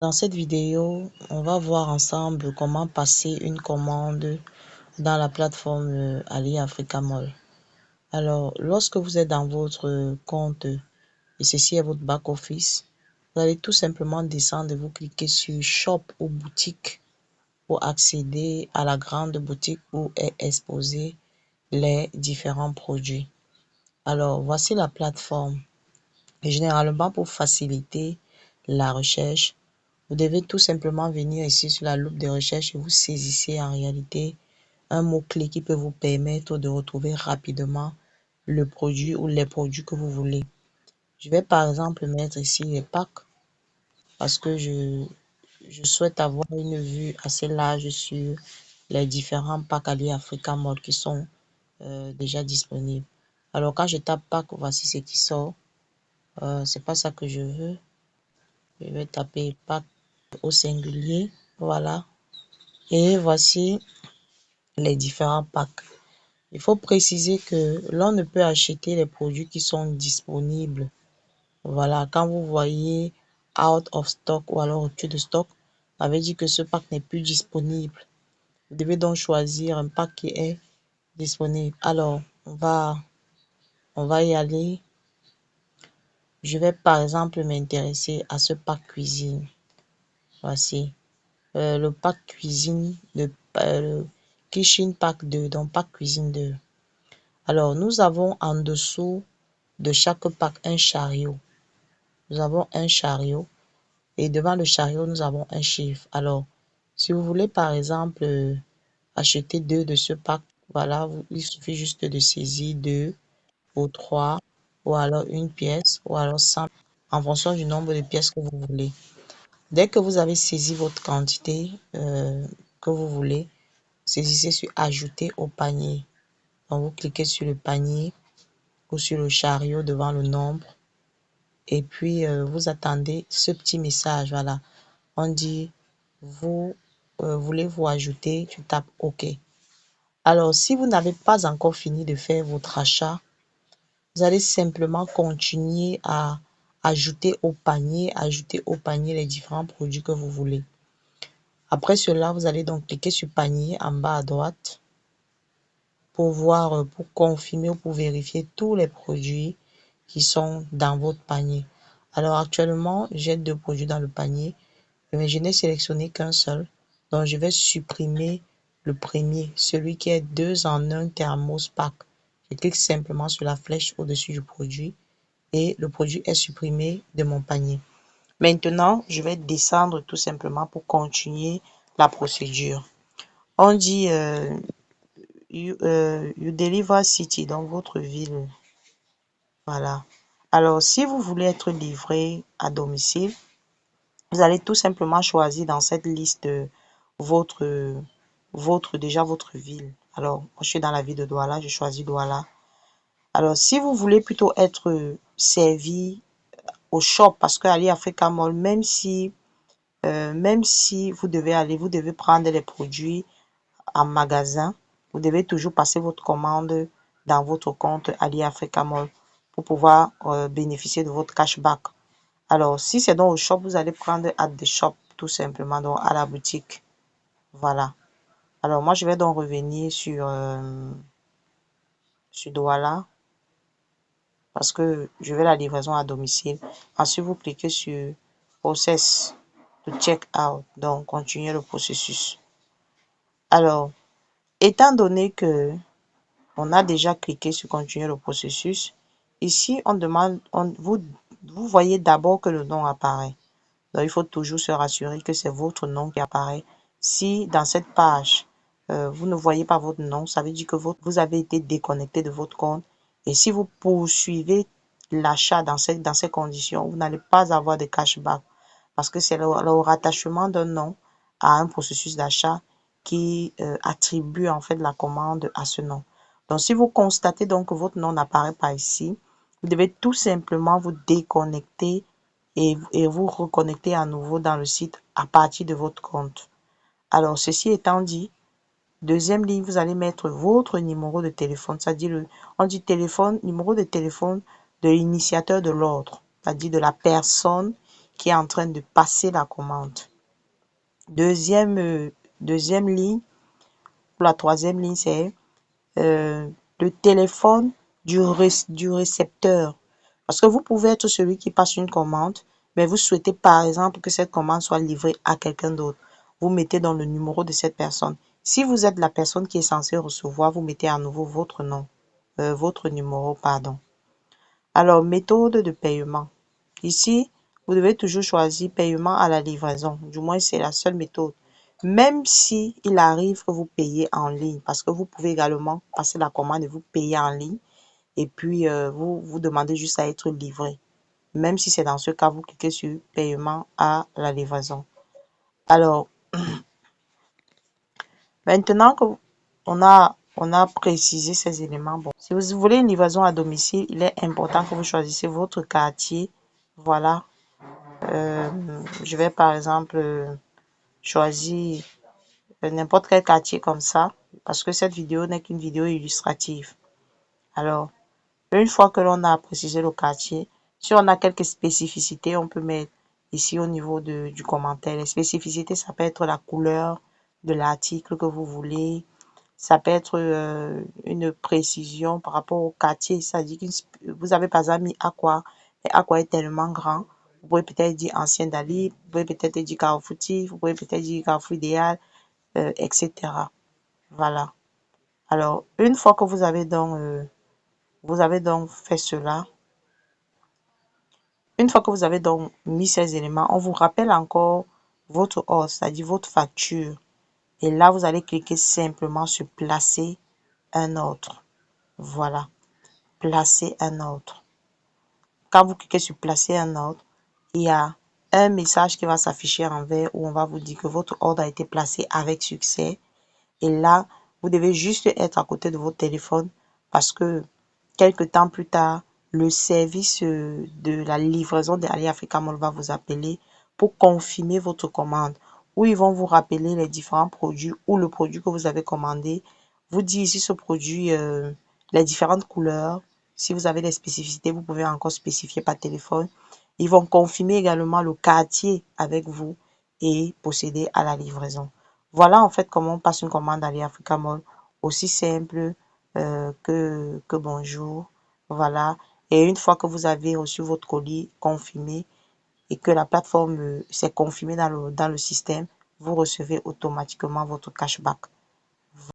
Dans cette vidéo, on va voir ensemble comment passer une commande dans la plateforme AliAfrica Mall. Alors, lorsque vous êtes dans votre compte et ceci est votre back-office, vous allez tout simplement descendre et vous cliquez sur Shop ou boutique pour accéder à la grande boutique où est exposé les différents produits. Alors, voici la plateforme. Et généralement, pour faciliter la recherche, vous devez tout simplement venir ici sur la loupe de recherche et vous saisissez en réalité un mot-clé qui peut vous permettre de retrouver rapidement le produit ou les produits que vous voulez. Je vais par exemple mettre ici les packs parce que je souhaite avoir une vue assez large sur les différents packs AliAfrica Mall qui sont déjà disponibles. Alors quand je tape pack, voici ce qui sort. C'est pas ça que je veux. Je vais taper pack au singulier. Voilà. Et voici les différents packs. Il faut préciser que l'on ne peut acheter les produits qui sont disponibles. Voilà, quand vous voyez out of stock ou alors rupture de stock, ça veut dire que ce pack n'est plus disponible. Vous devez donc choisir un pack qui est disponible. Alors, on va y aller. Je vais par exemple m'intéresser à ce pack cuisine. Voici. Le pack cuisine, le kitchen pack 2, donc pack cuisine 2. Alors, nous avons en dessous de chaque pack un chariot. Nous avons un chariot et devant le chariot, nous avons un chiffre. Alors, si vous voulez par exemple acheter 2 de ce pack, voilà, il suffit juste de saisir 2 ou 3 ou alors une pièce ou alors 100 en fonction du nombre de pièces que vous voulez. Dès que vous avez saisi votre quantité que vous voulez, saisissez sur ajouter au panier. Donc, vous cliquez sur le panier ou sur le chariot devant le nombre et puis vous attendez ce petit message. Voilà, on dit vous voulez-vous ajouter, tu tapes OK. Alors, si vous n'avez pas encore fini de faire votre achat, vous allez simplement continuer à ajouter au panier les différents produits que vous voulez. Après cela, vous allez donc cliquer sur panier en bas à droite pour voir, pour confirmer ou pour vérifier tous les produits qui sont dans votre panier. Alors actuellement, j'ai 2 produits dans le panier, mais je n'ai sélectionné qu'un seul. Donc je vais supprimer le premier, celui qui est 2 en 1 thermos pack. Je clique simplement sur la flèche au-dessus du produit et le produit est supprimé de mon panier. Maintenant, je vais descendre tout simplement pour continuer la procédure. On dit you deliver city, dans votre ville. Voilà. Alors, si vous voulez être livré à domicile, vous allez tout simplement choisir dans cette liste votre, votre ville. Alors, moi, je suis dans la ville de Douala, je choisis Douala. Alors, si vous voulez plutôt être servi au shop, parce que AliAfrica Mall, même si vous devez prendre les produits en magasin, vous devez toujours passer votre commande dans votre compte AliAfrica Mall pour pouvoir bénéficier de votre cashback. Alors, si c'est dans au shop, vous allez prendre at the shop, tout simplement, donc à la boutique. Voilà. Alors, moi, je vais donc revenir sur Douala parce que je veux la livraison à domicile. Ensuite, vous cliquez sur Process to check out, donc continuer le processus. Alors, étant donné que on a déjà cliqué sur continuer le processus, ici, on demande, vous voyez d'abord que le nom apparaît. Donc, il faut toujours se rassurer que c'est votre nom qui apparaît. Si dans cette page, vous ne voyez pas votre nom, ça veut dire que vous avez été déconnecté de votre compte. Et si vous poursuivez l'achat dans ces conditions, vous n'allez pas avoir de cashback parce que c'est le rattachement d'un nom à un processus d'achat qui attribue en fait la commande à ce nom. Donc, si vous constatez donc que votre nom n'apparaît pas ici, vous devez tout simplement vous déconnecter et vous reconnecter à nouveau dans le site à partir de votre compte. Alors, ceci étant dit, deuxième ligne, vous allez mettre votre numéro de téléphone, c'est-à-dire, on dit téléphone, numéro de téléphone de l'initiateur de l'ordre, c'est-à-dire de la personne qui est en train de passer la commande. Deuxième ligne, pour la troisième ligne, c'est le téléphone du récepteur. Parce que vous pouvez être celui qui passe une commande, mais vous souhaitez par exemple que cette commande soit livrée à quelqu'un d'autre. Vous mettez dans le numéro de cette personne. Si vous êtes la personne qui est censée recevoir, vous mettez à nouveau votre nom, votre numéro, pardon. Alors, méthode de paiement. Ici, vous devez toujours choisir paiement à la livraison. Du moins, c'est la seule méthode. Même si il arrive que vous payez en ligne, parce que vous pouvez également passer la commande et vous payer en ligne, et puis vous demandez juste à être livré. Même si c'est dans ce cas, vous cliquez sur paiement à la livraison. Alors, maintenant que on a précisé ces éléments, bon, si vous voulez une livraison à domicile, il est important que vous choisissez votre quartier. Voilà. Je vais par exemple choisir n'importe quel quartier comme ça, parce que cette vidéo n'est qu'une vidéo illustrative. Alors, une fois que l'on a précisé le quartier, si on a quelques spécificités, on peut mettre ici au niveau du commentaire. Les spécificités, ça peut être la couleur de l'article que vous voulez. Ça peut être une précision par rapport au quartier. Ça dit que vous avez par exemple mis Aqua. Et Aqua est tellement grand. Vous pouvez peut-être dire Ancien Dali. Vous pouvez peut-être dire Carrefour Tif. Vous pouvez peut-être dire Carrefour Idéal, etc. Voilà. Alors, une fois que vous avez donc fait cela, une fois que vous avez donc mis ces éléments, on vous rappelle encore votre ordre, c'est-à-dire votre facture. Et là, vous allez cliquer simplement sur placer un ordre. Voilà, placer un ordre. Quand vous cliquez sur placer un ordre, il y a un message qui va s'afficher en vert où on va vous dire que votre ordre a été placé avec succès. Et là, vous devez juste être à côté de votre téléphone parce que quelque temps plus tard, le service de la livraison de Ali Africa Mall va vous appeler pour confirmer votre commande, où ils vont vous rappeler les différents produits ou le produit que vous avez commandé, vous dire ici ce produit, les différentes couleurs. Si vous avez des spécificités, vous pouvez encore spécifier par téléphone. Ils vont confirmer également le quartier avec vous et procéder à la livraison. Voilà en fait comment on passe une commande à Ali Africa Mall, aussi simple que bonjour. Voilà. Et une fois que vous avez reçu votre colis confirmé et que la plateforme s'est confirmée dans le système, vous recevez automatiquement votre cashback.